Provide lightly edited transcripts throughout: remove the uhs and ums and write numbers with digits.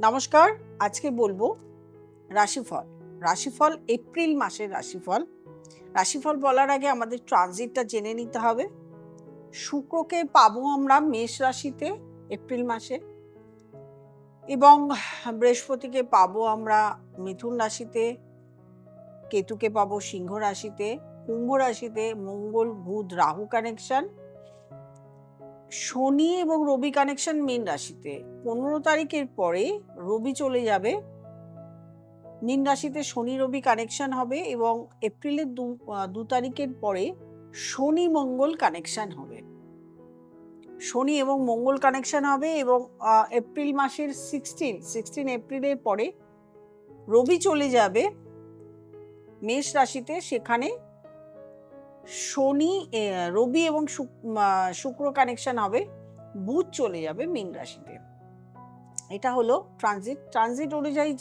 নমস্কার। আজকে বলবো রাশিফল। রাশিফল এপ্রিল মাসের রাশিফল। রাশিফল বলার আগে আমাদের ট্রানজিটটা জেনে নিতে হবে। শুক্রকে পাবো আমরা মেষ রাশিতে এপ্রিল মাসে, এবং বৃহস্পতিকে পাবো আমরা মিথুন রাশিতে, কেতুকে পাবো সিংহ রাশিতে, কুম্ভ রাশিতে মঙ্গল বুধ রাহু কানেকশন, শনি এবং রবি কানেকশন মীন রাশিতে। 15 তারিখের পরে রবি চলে যাবে মীন রাশিতে, শনি রবি কানেকশন হবে, এবং এপ্রিলের 2 তারিখের পরে শনি মঙ্গল কানেকশন হবে। শনি এবং মঙ্গল কানেকশন হবে, এবং এপ্রিল মাসের 16 এপ্রিলের পরে রবি চলে যাবে মেষ রাশিতে। সেখানে শনি রবি এবং শুক্র কানেকশন হবে, বুধ চলে যাবে মীন রাশিতে। এটা হলো ট্রানজিট অনুযায়ী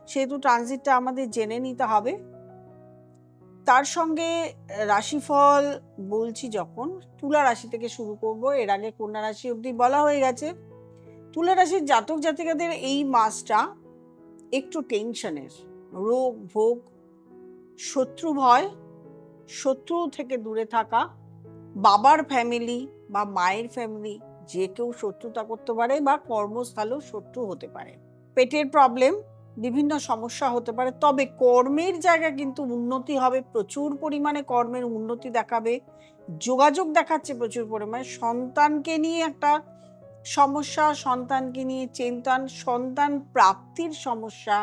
সেহেতু ট্রানজিটটা আমাদের জেনে নিতে হবে। তার সঙ্গে রাশিফল বলছি যখন, তুলা রাশি থেকে শুরু করব। এর আগে কন্যা রাশি অবধি বলা হয়ে গেছে। তুলা রাশির জাতক জাতিকাদের এই মাসটা একটু টেনশনের, রোগ ভোগ, শত্রু ভয়, শত্রু থেকে দূরে থাকা, বাবার ফ্যামিলি বা মায়ের ফ্যামিলি যে কেউ শত্রুতা করতে পারে, বা কর্মস্থলেও শত্রু হতে পারে। পেটের প্রবলেম, বিভিন্ন সমস্যা হতে পারে। তবে কর্মের জায়গা কিন্তু উন্নতি হবে, প্রচুর পরিমাণে কর্মের উন্নতি দেখাবে। যোগাযোগ দেখাচ্ছে প্রচুর পরিমাণে। সন্তানকে নিয়ে একটা সমস্যা, সন্তানকে নিয়ে চিন্তান, সন্তান প্রাপ্তির সমস্যা,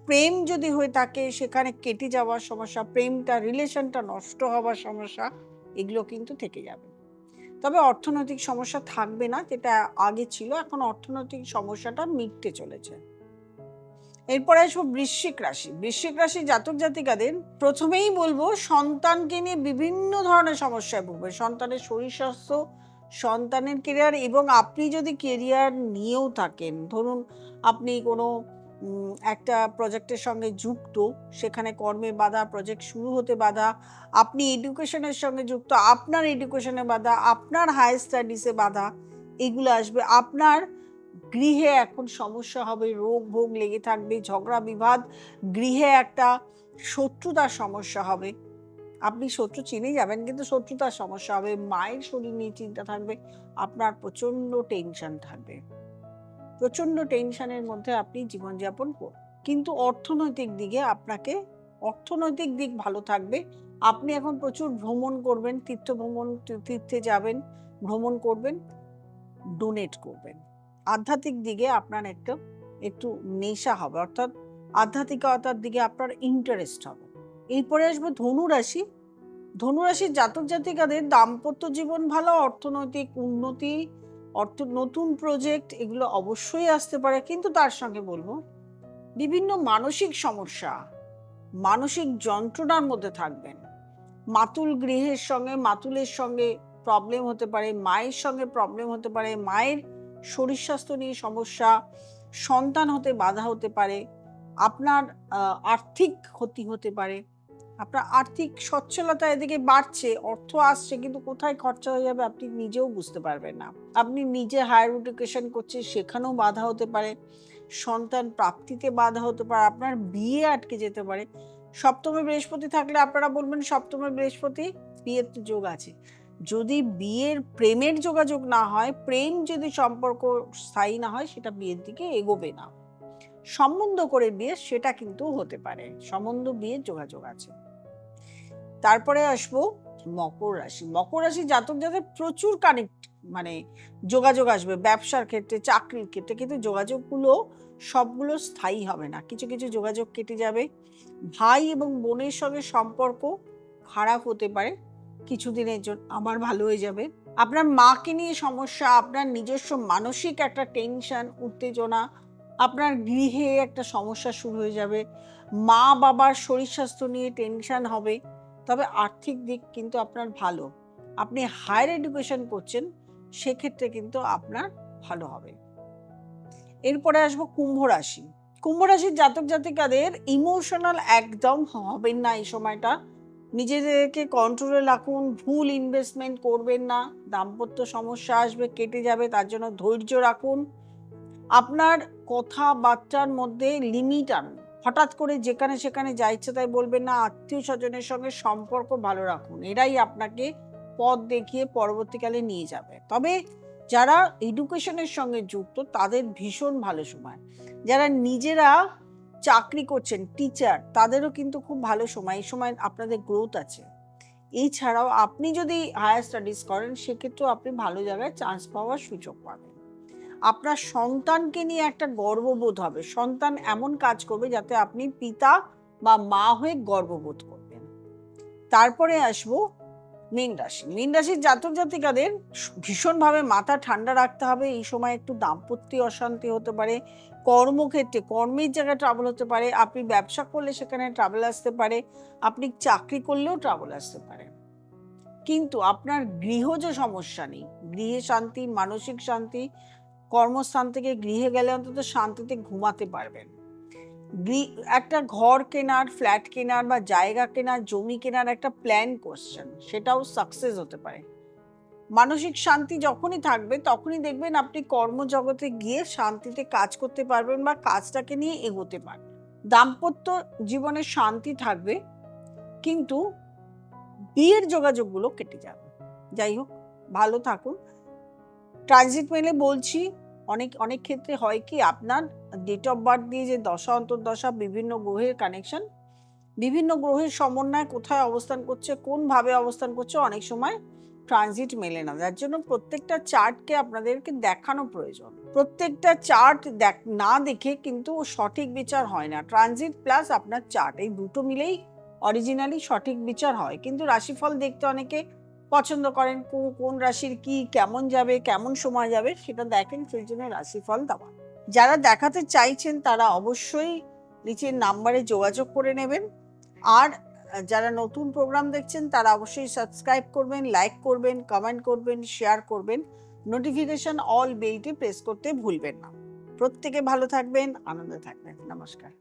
প্রেম যদি হয়ে থাকে সেখানে কেটে যাওয়ার সমস্যা, প্রেমটা রিলেশনটা নষ্ট হওয়ার সমস্যা, এগুলো কিন্তু থেকে যাবে। তবে অর্থনৈতিক সমস্যা থাকবে না, যেটা আগে ছিল। এখন অর্থনৈতিক সমস্যাটা মিটতে চলেছে। এরপরে আসবো বৃশ্চিক রাশি। বৃশ্চিক রাশি জাতক জাতিকাদের প্রথমেই বলবো, সন্তানকে নিয়ে বিভিন্ন ধরনের সমস্যায় ভুগবে। সন্তানের শরীর স্বাস্থ্য, সন্তানের কেরিয়ার, এবং আপনি যদি কেরিয়ার নিয়েও থাকেন, ধরুন আপনি কোনো একটা প্রজেক্টের সঙ্গে যুক্ত, সেখানে কর্মে বাধা, প্রজেক্ট শুরু হতে বাধা, আপনি এডুকেশনের সঙ্গে যুক্ত, আপনার এডুকেশনে বাধা, আপনার হায়ার স্টাডিজে বাধা, এগুলো আসবে। আপনার গৃহে এখন সমস্যা হবে, রোগ ভোগ লেগে থাকবে, ঝগড়া বিবাদ, গৃহে একটা শত্রুতার সমস্যা হবে। আপনি শত্রু চিনেই যাবেন, কিন্তু শত্রুতার সমস্যা হবে। মায়ের শরীর নিয়ে চিন্তা থাকবে, আপনার প্রচন্ড টেনশন থাকবে। প্রচন্ড টেনশনের মধ্যে আপনি জীবনযাপন করবেন। কিন্তু অর্থনৈতিক দিক ভালো থাকবে। আপনি এখন প্রচুর ভ্রমণ করবেন, তীর্থে যাবেন, ভ্রমণ করবেন, ডোনেট করবেন। আধ্যাত্মিক দিকে আপনার একটু নেশা হবে, অর্থাৎ আধ্যাত্মিকতার দিকে আপনার ইন্টারেস্ট হবে। এরপরে আসবো ধনুরাশি। ধনুরাশির জাতক জাতিকাদের দাম্পত্য জীবন ভালো, অর্থনৈতিক উন্নতি, নতুন প্রজেক্ট, এগুলো অবশ্যই আসতে পারে। কিন্তু তার সঙ্গে বলবো, বিভিন্ন মানসিক সমস্যা, মানসিক যন্ত্রণার মধ্যে থাকবেন। মাতুলের সঙ্গে প্রবলেম হতে পারে, মায়ের সঙ্গে প্রবলেম হতে পারে, মায়ের শরীর স্বাস্থ্য নিয়ে সমস্যা, সন্তান হতে বাধা হতে পারে, আপনার আর্থিক ক্ষতি হতে পারে। আপনার আর্থিক সচ্ছলতা এদিকে বাড়ছে, অর্থ আসছে, কিন্তু কোথায় খরচা হয়ে যাবে আপনি নিজেও বুঝতে পারবেন না। আপনি নিজে হায়ার এডুকেশন করছেন, সেখানেও বাধা হতে পারে, সন্তান প্রাপ্তিতে বাধা হতে পারে, আপনার বিয়ে আটকে যেতে পারে। সপ্তমে বৃহস্পতি থাকলে আপনারা বলবেন, সপ্তমে বৃহস্পতি, বিয়ের তো যোগ আছে। যদি প্রেমের যোগাযোগ না হয়, প্রেম যদি সম্পর্ক স্থায়ী না হয়, সেটা বিয়ের দিকে এগোবে না। সম্বন্ধ করে বিয়ে, সেটা কিন্তু হতে পারে, সম্বন্ধ বিয়ের যোগাযোগ আছে। তারপরে আসবো মকর রাশি। মকর রাশি জাতক যাদের প্রচুর যোগাযোগ আসবে, ব্যবসার ক্ষেত্রে, চাকরির ক্ষেত্রে, কিন্তু যোগাযোগগুলো সবগুলো স্থায়ী হবে না। কিছু কিছু যোগাযোগ কেটে যাবে। ভাই এবং বোনের সঙ্গে সম্পর্ক খারাপ হতে পারে, কিছুদিনের জন্য আবার ভালো হয়ে যাবে। আপনার মাকে নিয়ে সমস্যা, আপনার নিজস্ব মানসিক একটা টেনশন, উত্তেজনা, আপনার গৃহে একটা সমস্যা শুরু হয়ে যাবে। মা বাবার শরীর স্বাস্থ্য নিয়ে টেনশন হবে। তবে আর্থিক দিক কিন্তু আপনার ভালো। আপনি হায়ার এডুকেশন করছেন, সেক্ষেত্রে কিন্তু আপনার ভালো হবে। এরপরে আসবো কুম্ভ রাশি। কুম্ভ রাশির জাতক জাতিকাদের ইমোশনাল একদম হবেন না এই সময়টা। নিজেদেরকে কন্ট্রোলে রাখুন, ভুল ইনভেস্টমেন্ট করবেন না। দাম্পত্য সমস্যা আসবে, কেটে যাবে, তার জন্য ধৈর্য রাখুন। আপনার কথাবার্তার মধ্যে লিমিট আনুন। হঠাৎ করে যেখানে সেখানে যা ইচ্ছে তাই বলবেন না, আত্মীয় স্বজনের সঙ্গে সম্পর্ক ভালো রাখুন। এরাই আপনাকে পথ দেখিয়ে পরবর্তীকালে নিয়ে যাবে। তবে যারা এডুকেশনের সঙ্গে যুক্ত তাদের ভীষণ ভালো সময়। যারা নিজেরা চাকরি করছেন, টিচার, তাদেরও কিন্তু খুব ভালো সময়। এই সময় আপনাদের গ্রোথ আছে। এছাড়াও আপনি যদি হায়ার স্টাডিজ করেন সেক্ষেত্রেও আপনি ভালো জায়গায় চান্স পাওয়ার সুযোগ পাবেন। আপনার সন্তানকে নিয়ে একটা গর্ববোধ হবে। সন্তান এমন কাজ করবে যাতে আপনি পিতা বা মা হয়ে গর্ববোধ করবেন। তারপরে আসবো মীন রাশি। মীন রাশির জাতক জাতিকাদের ভীষণভাবে মাথা ঠান্ডা রাখতে হবে। এই সময় একটু দাম্পত্য অশান্তি হতে পারে, কর্মক্ষেত্রে কর্মের জায়গায় ট্রাবল হতে পারে, আপনি ব্যবসা করলে সেখানে ট্রাবল আসতে পারে, আপনি চাকরি করলেও ট্রাবল আসতে পারে। কিন্তু আপনার গৃহজ সমস্যা নেই। গৃহে শান্তি, মানসিক শান্তি, কর্মস্থান থেকে গৃহে গেলে অন্তত শান্তিতে ঘুমাতে পারবেন। একটা ঘর কেনার, ফ্ল্যাট কেনার বা জায়গা কেনার, জমি কেনার একটা প্ল্যান করছেন, সেটাও সাকসেস হতে পারে। মানসিক শান্তি যখনই থাকবে তখনই দেখবেন আপনি কর্মজগতে গিয়ে শান্তিতে কাজ করতে পারবেন বা কাজটাকে নিয়ে এগোতে পারবেন। দাম্পত্য জীবনে শান্তি থাকবে, কিন্তু বিয়ের যোগাযোগগুলো কেটে যাবে। যাই হোক, ভালো থাকুন। ট্রানজিট মেলে বলছি, অনেক ক্ষেত্রে হয় কি, আপনার ডেট অফ বার্থ দিয়ে যে দশা অন্তর্দশা, বিভিন্ন গ্রহের কানেকশন, বিভিন্ন গ্রহের সমন্বয় কোথায় অবস্থান করছে, কোন ভাবে অবস্থান করছে, অনেক সময় ট্রানজিট মেলে না। যার জন্য প্রত্যেকটা চার্টকে আপনাদেরকে দেখানো প্রয়োজন। প্রত্যেকটা চার্ট না দেখে কিন্তু সঠিক বিচার হয় না। ট্রানজিট প্লাস আপনার চার্ট, এই দুটো মিলেই অরিজিনালি সঠিক বিচার হয়। কিন্তু রাশিফল দেখতে অনেকে পছন্দ করেন, কোন রাশির কি কেমন যাবে, কেমন সময় যাবে সেটা দেখেন, সেই জন্য রাশিফল দেওয়া। যারা দেখাতে চাইছেন তারা অবশ্যই নিচের নাম্বারে যোগাযোগ করে নেবেন। আর যারা নতুন প্রোগ্রাম দেখছেন তারা অবশ্যই সাবস্ক্রাইব করবেন, লাইক করবেন, কমেন্ট করবেন, শেয়ার করবেন, নোটিফিকেশন অল বেলটি প্রেস করতে ভুলবেন না। প্রত্যেকে ভালো থাকবেন, আনন্দে থাকবেন। নমস্কার।